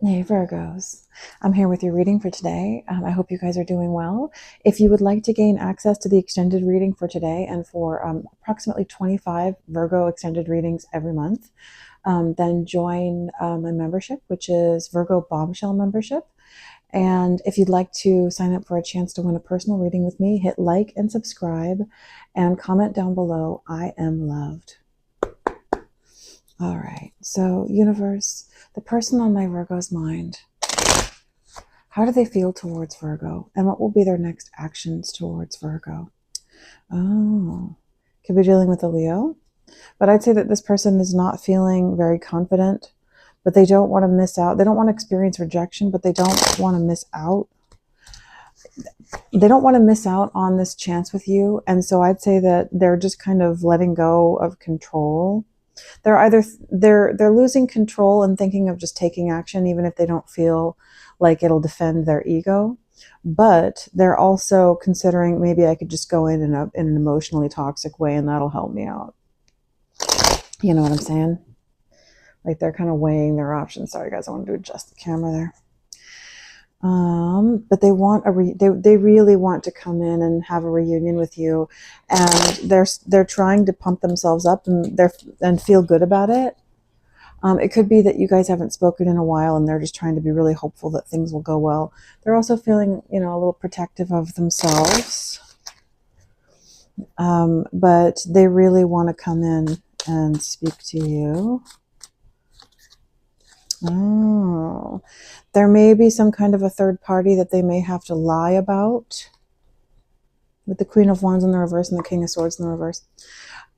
Hey Virgos, I'm here with your reading for today. I hope you guys are doing well. If you would like to gain access to the extended reading for today and for approximately 25 Virgo extended readings every month, then join my membership, which is Virgo Bombshell membership. And if you'd like to sign up for a chance to win a personal reading with me, hit like and subscribe and comment down below, I am loved. All right, so universe, the person on my Virgo's mind, how do they feel towards Virgo? And what will be their next actions towards Virgo? Oh, could be dealing with a Leo. But I'd say that this person is not feeling very confident, but they don't want to miss out. They don't want to experience rejection, but they don't want to miss out. They don't want to miss out on this chance with you. And so I'd say that they're just kind of letting go of control. They're losing control and thinking of just taking action, even if they don't feel like it'll defend their ego. But they're also considering, maybe I could just go in an emotionally toxic way and that'll help me out. You know what I'm saying? Like they're kind of weighing their options. Sorry guys, I wanted to adjust the camera there. But they want they really want to come in and have a reunion with you, and they're trying to pump themselves up and feel good about it. It could be that you guys haven't spoken in a while and they're just trying to be really hopeful that things will go well. They're also feeling, a little protective of themselves. But they really want to come in and speak to you. Oh, there may be some kind of a third party that they may have to lie about, with the Queen of Wands in the reverse and the King of Swords in the reverse.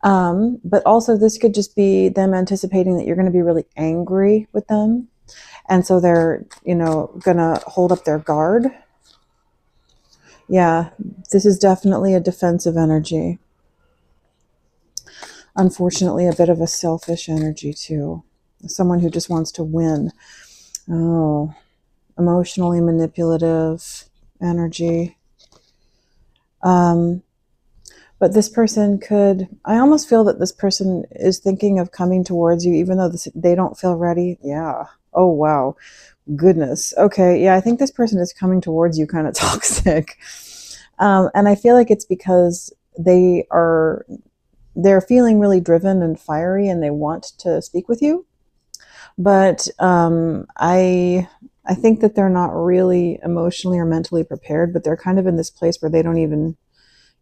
But also this could just be them anticipating that you're going to be really angry with them. And so they're, going to hold up their guard. Yeah, this is definitely a defensive energy. Unfortunately, a bit of a selfish energy too. Someone who just wants to win. Oh, emotionally manipulative energy. But this person I almost feel that this person is thinking of coming towards you, even though they don't feel ready. Yeah. Oh, wow. Goodness. Okay. Yeah, I think this person is coming towards you kind of toxic. And I feel like it's because they're feeling really driven and fiery and they want to speak with you. But I think that they're not really emotionally or mentally prepared, but they're kind of in this place where they don't even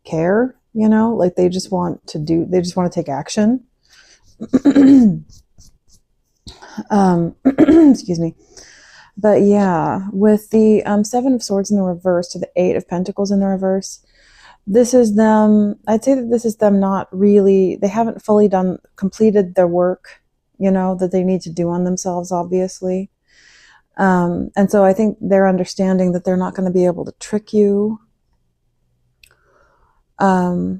care, like they just want to take action. Excuse me. But yeah, with the Seven of Swords in the reverse to the Eight of Pentacles in the reverse, this is them. I'd say that this is them not really, they haven't fully completed their work, that they need to do on themselves, obviously. And so I think they're understanding that they're not going to be able to trick you. Or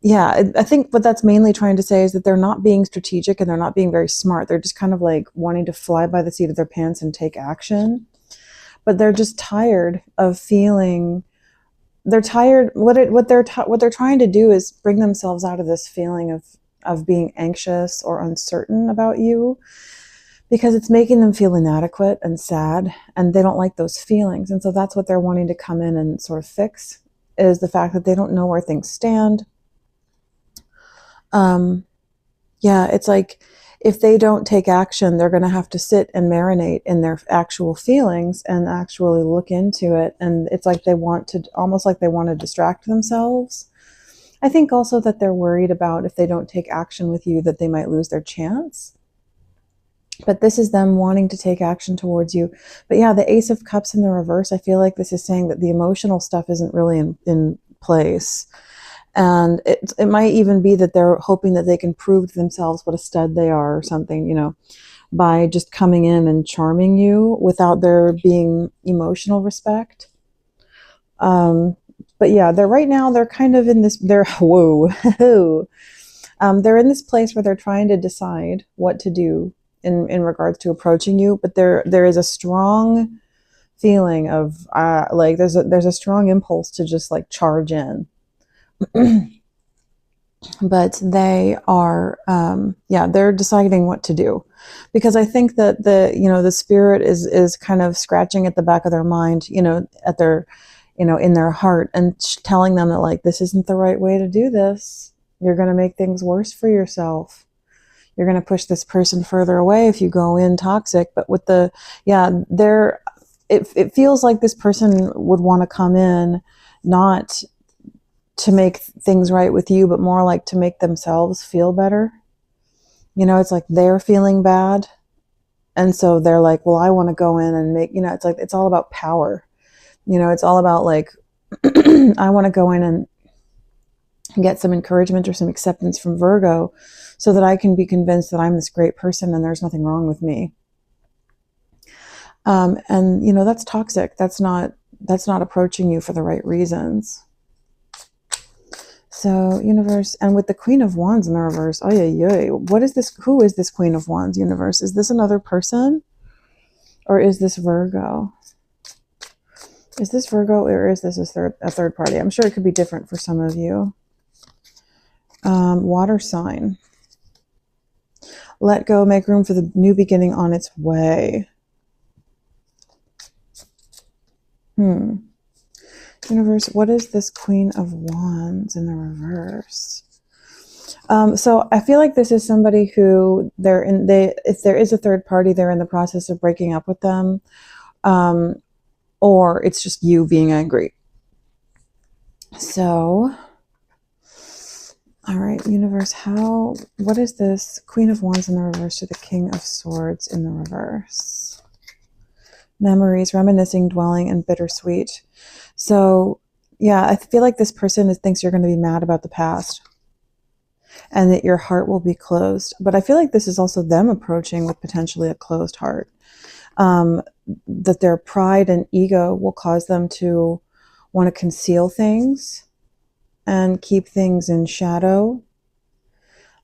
yeah, I think what that's mainly trying to say is that they're not being strategic and they're not being very smart. They're just kind of like wanting to fly by the seat of their pants and take action. But they're just tired of feeling, they're tired. What they're trying to do is bring themselves out of this feeling of being anxious or uncertain about you, because it's making them feel inadequate and sad, and they don't like those feelings. And so that's what they're wanting to come in and sort of fix, is the fact that they don't know where things stand. Yeah, it's like if they don't take action, they're going to have to sit and marinate in their actual feelings and actually look into it. And it's like almost like they want to distract themselves. I think also that they're worried about, if they don't take action with you, that they might lose their chance. But this is them wanting to take action towards you. But yeah, the Ace of Cups in the reverse, I feel like this is saying that the emotional stuff isn't really in place. And it might even be that they're hoping that they can prove to themselves what a stud they are or something, by just coming in and charming you without there being emotional respect. But yeah, they're kind of in this, whoa, they're in this place where they're trying to decide what to do in regards to approaching you. But there is a strong feeling of, like there's a strong impulse to just like charge in. but they are, yeah, they're deciding what to do, because I think that the spirit is kind of scratching at the back of their mind, at their, in their heart, and telling them that, like, this isn't the right way to do this. You're going to make things worse for yourself. You're going to push this person further away if you go in toxic. But with it feels like this person would want to come in not to make things right with you, but more like to make themselves feel better. It's like they're feeling bad. And so they're like, well, I want to go in and make, it's like, it's all about power. It's all about, like, I want to go in and get some encouragement or some acceptance from Virgo so that I can be convinced that I'm this great person and there's nothing wrong with me. And that's toxic. That's not approaching you for the right reasons. So, universe, and with the Queen of Wands in the reverse, oh yeah, what is this? Who is this Queen of Wands, universe? Is this another person, or is this Virgo? Is this Virgo, or is this a third party? I'm sure it could be different for some of you. Water sign. Let go, make room for the new beginning on its way. Universe, what is this Queen of Wands in the reverse? So I feel like this is somebody who if there is a third party, they're in the process of breaking up with them, or it's just you being angry. So, all right, universe, what is this Queen of Wands in the reverse to the King of Swords in the reverse? Memories, reminiscing, dwelling, and bittersweet. So, yeah, I feel like this person thinks you're going to be mad about the past and that your heart will be closed. But I feel like this is also them approaching with potentially a closed heart. That their pride and ego will cause them to want to conceal things and keep things in shadow.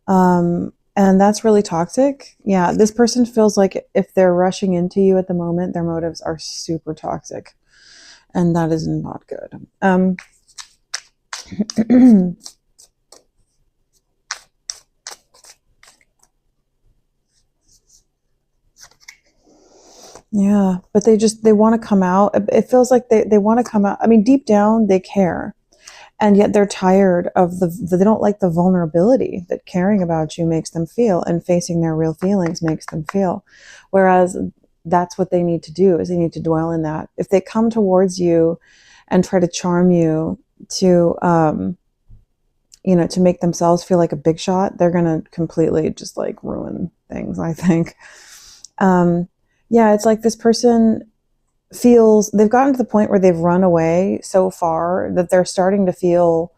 And that's really toxic. Yeah, this person feels like if they're rushing into you at the moment, their motives are super toxic. And that is not good. Yeah, but they want to come out. It feels like they want to come out. I mean, deep down, they care. And yet they're tired of they don't like the vulnerability that caring about you makes them feel, and facing their real feelings makes them feel. Whereas that's what they need to do, is they need to dwell in that. If they come towards you and try to charm you to, to make themselves feel like a big shot, they're going to completely just like ruin things, I think. Yeah, it's like this person feels they've gotten to the point where they've run away so far that they're starting to feel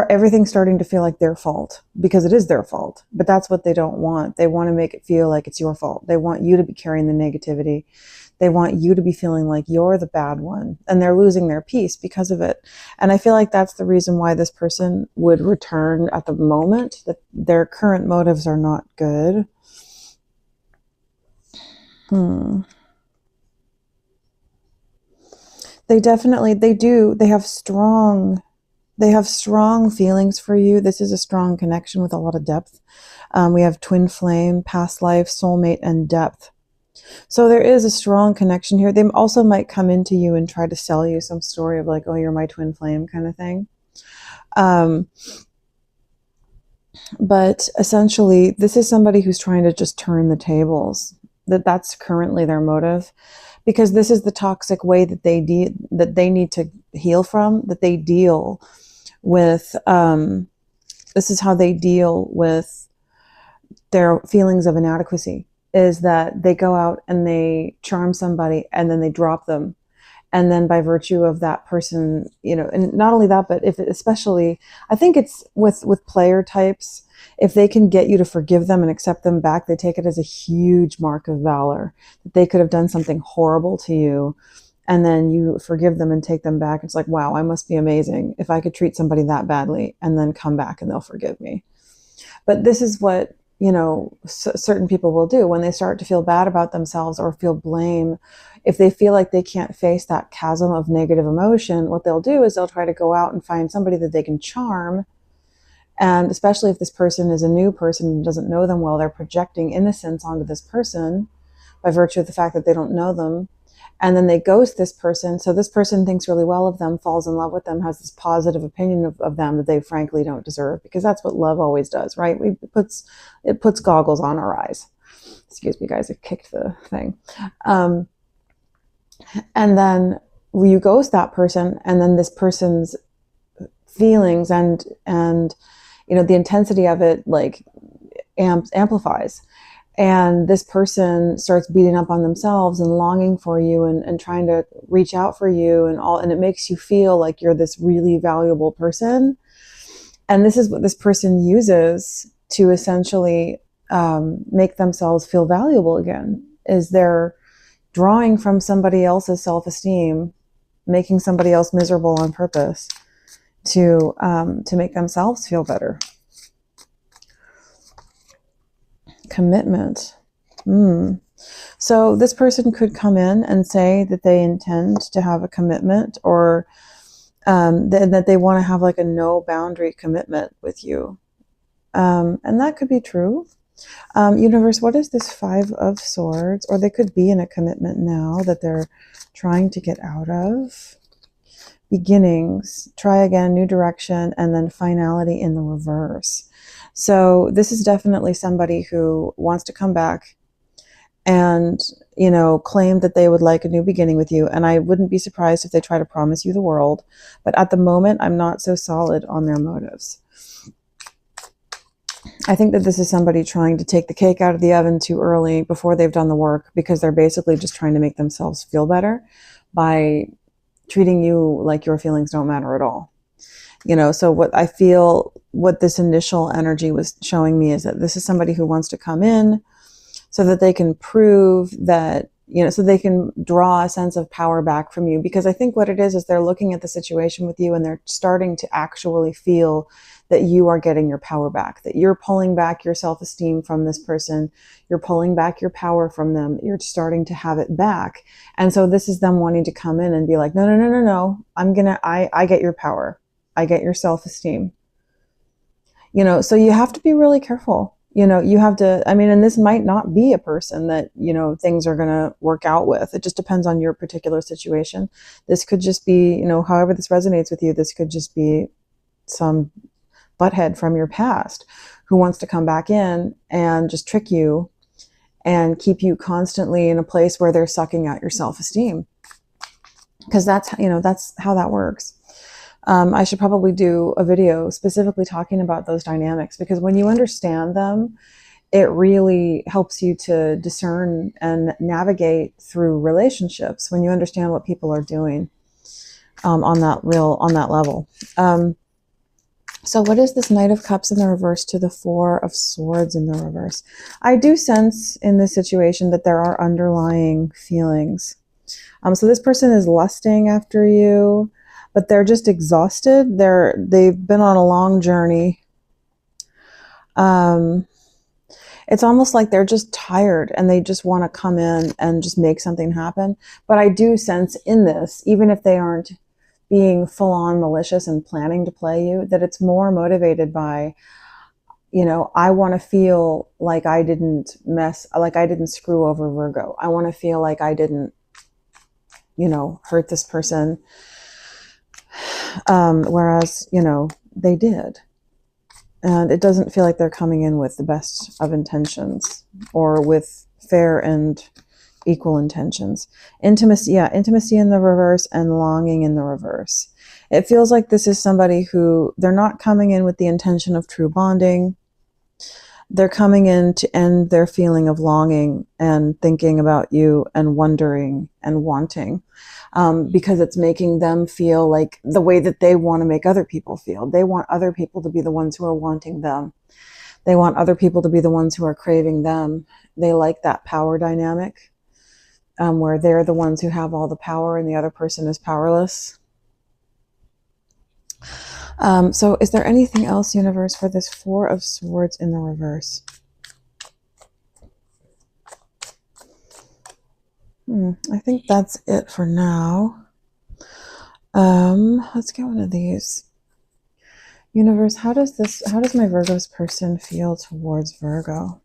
everything's starting to feel like their fault, because it is their fault. But that's what they don't want. They want to make it feel like it's your fault. They want you to be carrying the negativity. They want you to be feeling like you're the bad one, and they're losing their peace because of it. And I feel like that's the reason why this person would return at the moment, that their current motives are not good. They definitely, they have strong feelings for you. This is a strong connection with a lot of depth. We have twin flame, past life, soulmate, and depth. So there is a strong connection here. They also might come into you and try to sell you some story of like, oh, you're my twin flame kind of thing. But essentially, this is somebody who's trying to just turn the tables. That's currently their motive, because this is the toxic way that they need to heal from, that they deal with. This is how they deal with their feelings of inadequacy, is that they go out and they charm somebody and then they drop them. And then by virtue of that person, and not only that, but especially, I think it's with player types, if they can get you to forgive them and accept them back, they take it as a huge mark of valor, that they could have done something horrible to you, and then you forgive them and take them back. It's like, wow, I must be amazing if I could treat somebody that badly and then come back and they'll forgive me. But this is what, certain people will do when they start to feel bad about themselves or feel blame. If they feel like they can't face that chasm of negative emotion, what they'll do is they'll try to go out and find somebody that they can charm And especially if this person is a new person and doesn't know them well, they're projecting innocence onto this person by virtue of the fact that they don't know them. And then they ghost this person. So this person thinks really well of them, falls in love with them, has this positive opinion of them that they frankly don't deserve, because that's what love always does, right? It puts goggles on our eyes. Excuse me, guys, I kicked the thing. And then you ghost that person, and then this person's feelings and the intensity of it like amplifies. And this person starts beating up on themselves and longing for you and trying to reach out for you and it makes you feel like you're this really valuable person. And this is what this person uses to essentially make themselves feel valuable again, is they're drawing from somebody else's self-esteem, making somebody else miserable on purpose to make themselves feel better. Commitment. So this person could come in and say that they intend to have a commitment, or that they want to have like a no boundary commitment with you. And that could be true. Universe, what is this Five of Swords? Or they could be in a commitment now that they're trying to get out of. Beginnings, try again, new direction, and then finality in the reverse. So this is definitely somebody who wants to come back and, claim that they would like a new beginning with you. And I wouldn't be surprised if they try to promise you the world. But at the moment, I'm not so solid on their motives. I think that this is somebody trying to take the cake out of the oven too early before they've done the work, because they're basically just trying to make themselves feel better by treating you like your feelings don't matter at all. So what this initial energy was showing me is that this is somebody who wants to come in so that they can prove that, so they can draw a sense of power back from you. Because I think what it is they're looking at the situation with you and they're starting to actually feel that you are getting your power back, that you're pulling back your self-esteem from this person, you're pulling back your power from them, you're starting to have it back. And so this is them wanting to come in and be like, no, I get your power, I get your self-esteem. So you have to be really careful. You have to, and this might not be a person that, things are going to work out with. It just depends on your particular situation. This could just be, however this resonates with you, this could just be some butthead from your past who wants to come back in and just trick you and keep you constantly in a place where they're sucking out your self-esteem. Because that's how that works. I should probably do a video specifically talking about those dynamics, because when you understand them, it really helps you to discern and navigate through relationships when you understand what people are doing on that level. So what is this Knight of Cups in the reverse to the Four of Swords in the reverse? I do sense in this situation that there are underlying feelings. So this person is lusting after you, but they're just exhausted. They've been on a long journey. It's almost like they're just tired and they just want to come in and just make something happen. But I do sense in this, even if they aren't being full-on malicious and planning to play you, that it's more motivated by, I want to feel like I didn't screw over Virgo. I want to feel like I didn't, hurt this person. Whereas, they did. And it doesn't feel like they're coming in with the best of intentions or with fair and equal intentions. Intimacy in the reverse and longing in the reverse. It feels like this is somebody who, they're not coming in with the intention of true bonding. They're coming in to end their feeling of longing and thinking about you and wondering and wanting, because it's making them feel like the way that they want to make other people feel. They want other people to be the ones who are wanting them. They want other people to be the ones who are craving them. They like that power dynamic, where they're the ones who have all the power and the other person is powerless. So is there anything else, universe, for this Four of Swords in the reverse? I think that's it for now. Let's get one of these. Universe, how does my Virgo's person feel towards Virgo?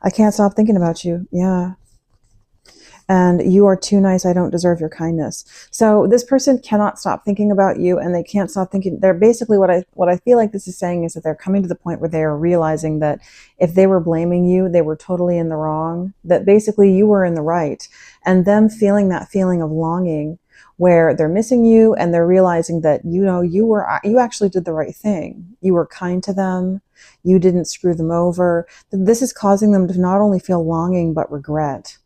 I can't stop thinking about you. Yeah. And you are too nice. I don't deserve your kindness. So this person cannot stop thinking about you, and they can't stop thinking. They're basically, what I feel like this is saying is that they're coming to the point where they are realizing that if they were blaming you, they were totally in the wrong, that basically you were in the right, and them feeling that feeling of longing where they're missing you, and they're realizing that, you know, you actually did the right thing. You were kind to them. You didn't screw them over. This is causing them to not only feel longing, but regret.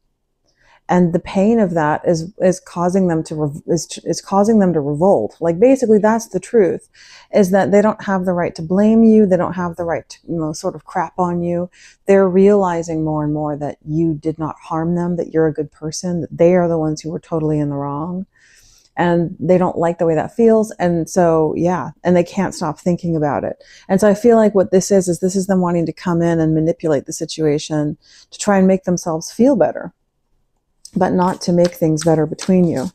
And the pain of that is causing them to is causing them to revolt. Like, basically, that's the truth, is that they don't have the right to blame you. They don't have the right to, you know, sort of crap on you. They're realizing more and more that you did not harm them, that you're a good person, that they are the ones who were totally in the wrong, and they don't like the way that feels. And so, yeah, and they can't stop thinking about it. And so I feel like what this is them wanting to come in and manipulate the situation to try and make themselves feel better, but not to make things better between you.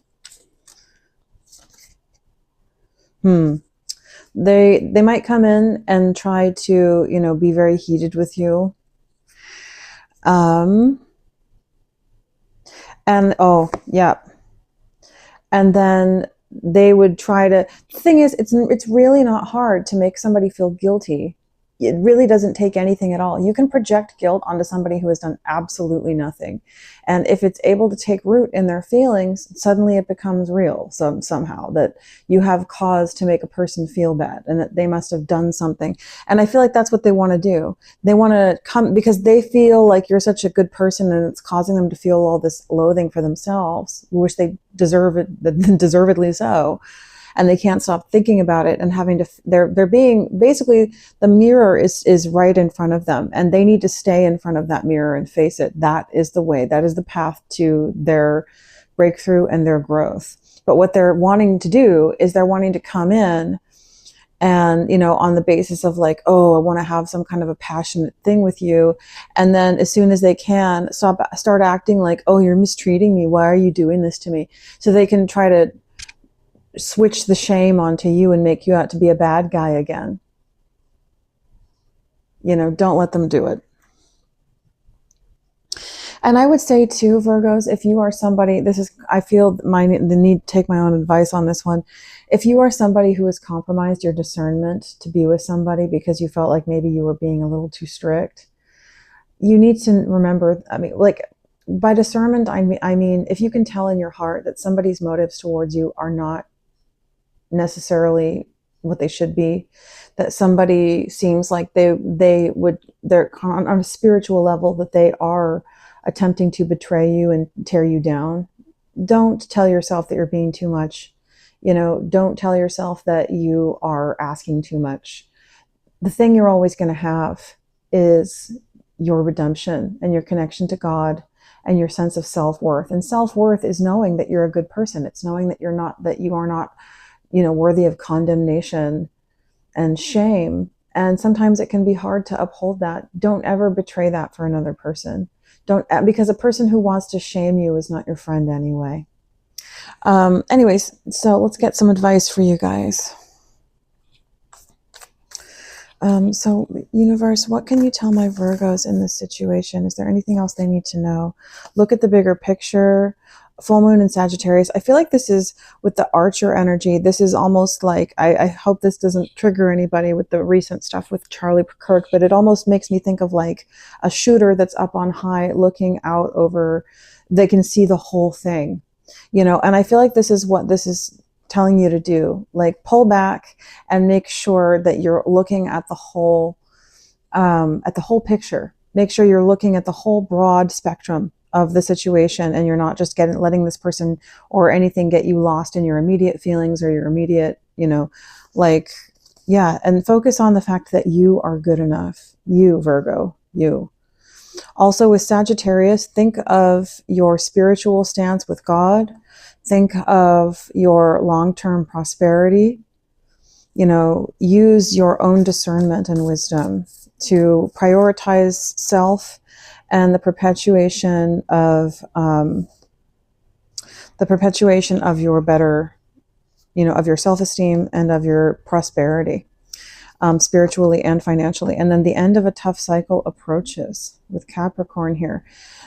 They might come in and try to, you know, be very heated with you. And oh, yeah. And then they would try to, the thing is, it's really not hard to make somebody feel guilty. It really doesn't take anything at all. You can project guilt onto somebody who has done absolutely nothing. And if it's able to take root in their feelings, suddenly it becomes real somehow, that you have cause to make a person feel bad and that they must have done something. And I feel like that's what they want to do. They want to come because they feel like you're such a good person, and it's causing them to feel all this loathing for themselves, which they deserve it, deservedly so. And they can't stop thinking about it and having to, they're being, basically the mirror is right in front of them, and they need to stay in front of that mirror and face it. That is the way, that is the path to their breakthrough and their growth. But what they're wanting to do is they're wanting to come in and, you know, on the basis of like, oh, I want to have some kind of a passionate thing with you. And then as soon as they can, start acting like, oh, you're mistreating me. Why are you doing this to me? So they can try to switch the shame onto you and make you out to be a bad guy again. You know, don't let them do it. And I would say too, Virgos, if you are somebody, this is, I feel the need to take my own advice on this one. If you are somebody who has compromised your discernment to be with somebody because you felt like maybe you were being a little too strict, you need to remember, I mean, like, by discernment, I mean, if you can tell in your heart that somebody's motives towards you are not necessarily what they should be, that somebody seems like they're on a spiritual level, that they are attempting to betray you and tear you down, don't tell yourself that you're being too much. You know, don't tell yourself that you are asking too much. The thing you're always going to have is your redemption and your connection to God and your sense of self-worth. And self-worth is knowing that you're a good person. It's knowing that you are not, you know, worthy of condemnation and shame. And sometimes it can be hard to uphold that. Don't ever betray that for another person. Because a person who wants to shame you is not your friend anyway. Anyways, so let's get some advice for you guys. So universe, what can you tell my Virgos in this situation? Is there anything else they need to know? Look at the bigger picture. Full moon in Sagittarius. I feel like this is, with the Archer energy, this is almost like, I hope this doesn't trigger anybody with the recent stuff with Charlie Kirk, but it almost makes me think of like a shooter that's up on high looking out over, they can see the whole thing, you know. And I feel like this is what this is telling you to do, like pull back and make sure that you're looking at the whole picture. Make sure you're looking at the whole broad spectrum of the situation, and you're not just letting this person or anything get you lost in your immediate feelings or your immediate, you know, like, yeah, and focus on the fact that you are good enough. You, Virgo, you. Also with Sagittarius, think of your spiritual stance with God. Think of your long-term prosperity. You know, use your own discernment and wisdom to prioritize self and the perpetuation of your better, you know, of your self-esteem and of your prosperity. spiritually and financially. And then the end of a tough cycle approaches with Capricorn here.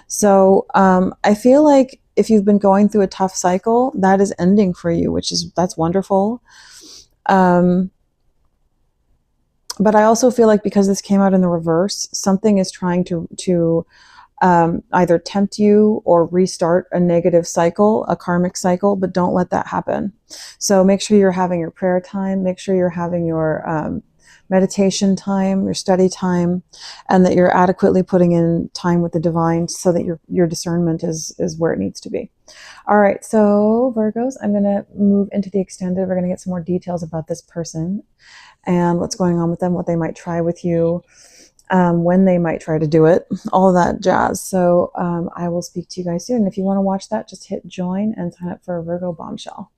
So I feel like if you've been going through a tough cycle, that is ending for you, that's wonderful. But I also feel like because this came out in the reverse, something is trying to either tempt you or restart a negative cycle, a karmic cycle, but don't let that happen. So make sure you're having your prayer time, make sure you're having your meditation time, your study time, and that you're adequately putting in time with the divine so that your discernment is where it needs to be. All right, so Virgos, I'm going to move into the extended. We're going to get some more details about this person and what's going on with them, what they might try with you, when they might try to do it, all that jazz. So I will speak to you guys soon. If you want to watch that, just hit join and sign up for a Virgo Bombshell.